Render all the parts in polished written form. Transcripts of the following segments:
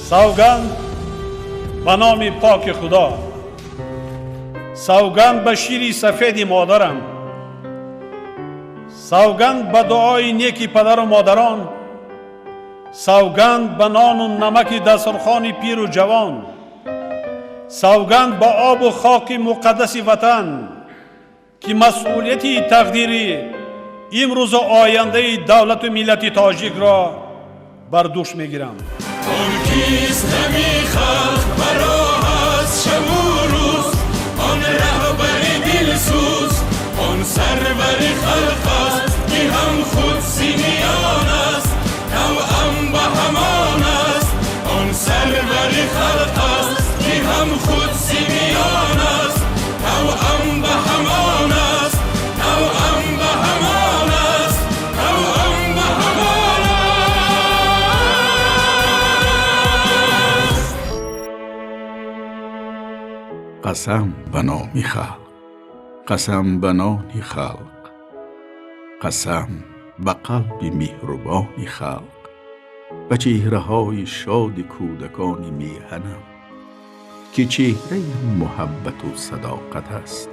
سوگند به نام پاک خدا، سوگند به شیر سفید مادرم، سوگند به دعای نیکی پدر و مادران، سوگند به نان و نمک دسترخوان پیر و جوان، سوگند به آب و خاک مقدس وطن که مسئولیتی تقدیری امروز و آینده دولت و ملت تاجیک را بر دوش میگیرم. آن کیست همی خلق براه از شب و روز، آن رهبر دلسوز، آن سرور خلق است که هم خود سیمیان است، توأم به همان است. آن سرور خلق است که هم خود سیمیان است، توأم به همان است، توأم به همان است، توأم به همان است. قسم به نام خلق، قسم به نان خلق، قسم به قلب مهربان خلق، به چهره های شاد کودکان میهنم که چهره محبت و صداقت است،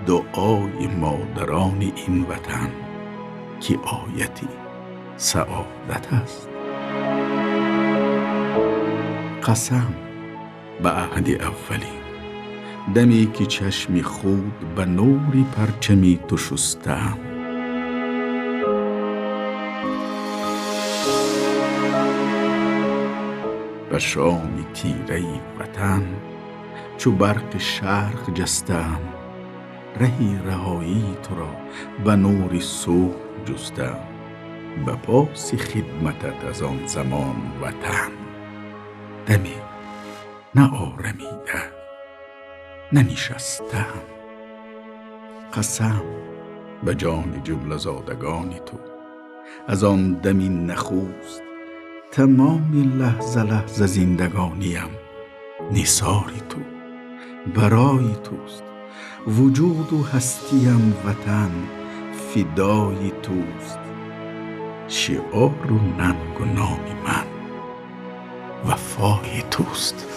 دعای مادران این وطن که آیتی سعادت است. قسم به عهد اولین دمی که چشم خود به نوری پرچمی تو شستم، به شام تیره وطن چو برق شرق جستم، رهی رهایی تو را به نور صبح جستم، به پاس خدمتت از آن زمان وطن دمی نه آرمیده ننشستم. قسم به جان جمله زادگان تو از آن دمی نخوست، تمام لحظه لحظه زندگانیم نثار تو، برای توست وجود و هستیم وطن فدای توست، شعار و ننگ و نام من وفای توست.